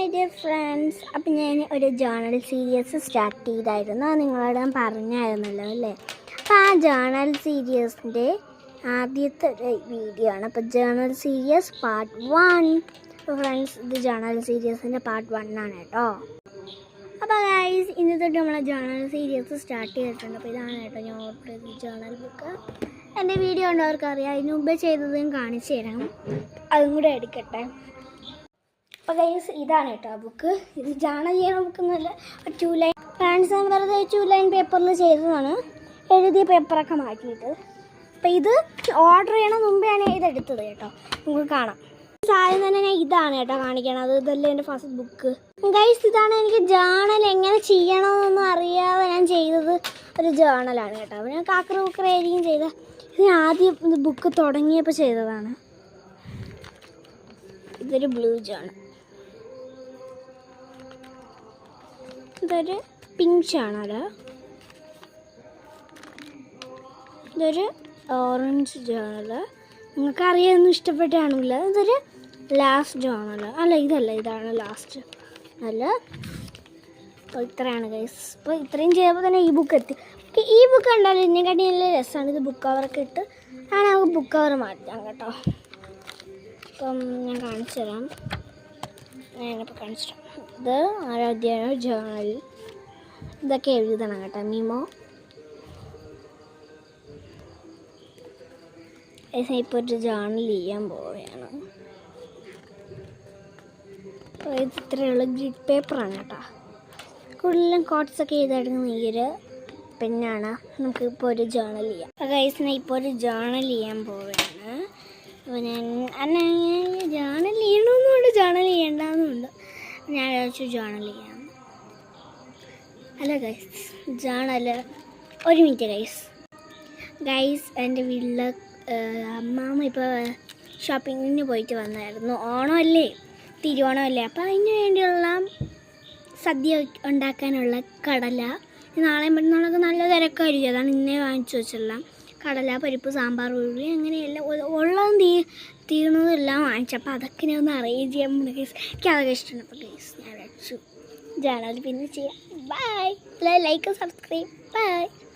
My dear friends, അപ്പം ഞാൻ ഒരു ജേർണൽ സീരീസ് സ്റ്റാർട്ട് ചെയ്തായിരുന്നു. നിങ്ങളോട് ഞാൻ പറഞ്ഞായിരുന്നല്ലോ അല്ലേ. അപ്പോൾ ആ ജേർണൽ സീരീസിൻ്റെ ആദ്യത്തെ വീഡിയോ ആണ്. അപ്പോൾ ജേർണൽ സീരീസ് പാർട്ട് 1. അപ്പോൾ ഫ്രണ്ട്സ്, ഇത് ജേർണൽ സീരീസിൻ്റെ പാർട്ട് 1 ആണ് കേട്ടോ. അപ്പോൾ ഗൈസ്, ഇന്ന് തൊട്ട് നമ്മൾ ജേർണൽ സീരീസ് സ്റ്റാർട്ട് ചെയ്തിട്ടുണ്ട്. അപ്പോൾ ഇതാണ് കേട്ടോ ഞാൻ ഓർഡർ ചെയ്ത ജേർണൽ ബുക്ക്. എൻ്റെ വീഡിയോ ഉണ്ടവർക്കറിയാം, അതിന് മുമ്പേ ചെയ്തതും കാണിച്ചു തരാം. അതും കൂടെ എടുക്കട്ടെ. അപ്പോൾ ഗൈസ്, ഇതാണ് കേട്ടോ ബുക്ക്. ഇത് ജേർണൽ ചെയ്യണ ബുക്കൊന്നുമല്ല, 2 ലൈൻ ഫ്രണ്ട്സ് ഞാൻ വെറുതെ 2 ലൈൻ പേപ്പറിൽ ചെയ്തതാണ്, എഴുതിയ പേപ്പറൊക്കെ മാറ്റിയിട്ട്. അപ്പോൾ ഇത് ഓർഡർ ചെയ്യണ മുമ്പെയാണ് ഇതെടുത്തത് കേട്ടോ. നമുക്ക് കാണാം. ആദ്യം തന്നെ ഞാൻ ഇതാണ് കേട്ടോ കാണിക്കണത്. ഇതല്ലേ എൻ്റെ ഫസ്റ്റ് ബുക്ക്. ഗൈസ്, ഇതാണ് എനിക്ക് ജേർണൽ എങ്ങനെ ചെയ്യണമെന്നൊന്നും അറിയാതെ ഞാൻ ചെയ്തത് ഒരു ജേർണലാണ് കേട്ടോ. അപ്പോൾ ഞാൻ കാക്കറൂക്കറായിരിക്കും ചെയ്ത. ഇത് ആദ്യം ഇത് ബുക്ക് തുടങ്ങിയപ്പോൾ ചെയ്തതാണ്. ഇതൊരു ബ്ലൂ ജേർണൽ, ഇതൊരു പിങ്ക് ജേർണൽ, ഇതൊരു ഓറഞ്ച് ജേർണൽ. നിങ്ങൾക്ക് അറിയാമെന്ന് ഇഷ്ടപ്പെട്ടാണെങ്കില് ഇതൊരു ലാസ്റ്റ് ജേർണൽ. അല്ല, ഇതല്ല, ഇതാണ് ലാസ്റ്റ് അല്ല. അപ്പോൾ ഇത്രയാണ് ഗൈസ്. അപ്പോൾ ഇത്രയും ചെയ്യുമ്പോൾ തന്നെ ഈ ബുക്ക് എത്തി. ഈ ബുക്ക് ഉണ്ടല്ലോ, ഇതിനെക്കാട്ടി നല്ല രസമാണ്. ഇത് ബുക്ക് കവറൊക്കെ ഇട്ട് ഞാൻ നമുക്ക് ബുക്ക് കവർ മാറ്റാം കേട്ടോ. അപ്പം ഞാൻ കാണിച്ചു തരാം. ഞാനിപ്പോൾ കാണിച്ചു തരാം. ഇത് ആരാധ്യമാണ് ജേർണൽ. ഇതൊക്കെ എഴുതണം കേട്ടോ. മീമോ ഇപ്പോൾ ഒരു ജേർണൽ ചെയ്യാൻ പോവുകയാണ്. അപ്പോൾ ഇത് ഇത്രയുള്ള ഗ്രിഡ് പേപ്പറാണ് കേട്ടോ. കൂടുതലും കോട്ട്സൊക്കെ ചെയ്തെടുക്കുന്ന ഈ ഒരു പെന്നാണ്. നമുക്ക് ഇപ്പോൾ ഒരു ജേർണൽ ചെയ്യാം. അപ്പോൾ ഗൈസ്, ഞാൻ ഇപ്പോൾ ഒരു ജേർണൽ ചെയ്യാൻ പോവുകയാണ്. അപ്പോൾ ഞാൻ ജേർണൽ ചെയ്യണമെന്നുണ്ട്, ജേർണൽ ചെയ്യേണ്ടെന്നുണ്ട്. ഞാൻ വിചാരിച്ചു ജേർണൽ ചെയ്യാം. അല്ല ഗൈസ്, ജേർണൽ ഒരു മിനിറ്റ് ഗൈസ്. എൻ്റെ വീട്ടിൽ അമ്മാമ്മ ഇപ്പോൾ ഷോപ്പിങ്ങിന് പോയിട്ട് വന്നായിരുന്നു. ഓണമല്ലേ, തിരുവോണമല്ലേ. അപ്പോൾ അതിന് വേണ്ടിയുള്ള സദ്യ ഉണ്ടാക്കാനുള്ള കടല, നാളെ മറ്റന്നാളൊക്കെ നല്ല തിരക്കായിരിക്കും. അതാണ് ഇന്നേ വാങ്ങിച്ചു വെച്ചെല്ലാം. കടല, പരിപ്പ്, സാമ്പാർ, ഉള്ളി, അങ്ങനെയെല്ലാം ഉള്ളതും തീർന്നതെല്ലാം വാങ്ങിച്ചു. അപ്പോൾ അതൊക്കെ ഞാൻ ഒന്ന് അറേഞ്ച് ചെയ്യാൻ പോകുന്ന കേസ്. എനിക്ക് അതൊക്കെ ഇഷ്ടമാണ്. അപ്പോൾ കേസ് ഞാൻ വെച്ചു ജേർണൽ പിന്നെ ചെയ്യാം. ബൈ. Like, subscribe. ബൈ.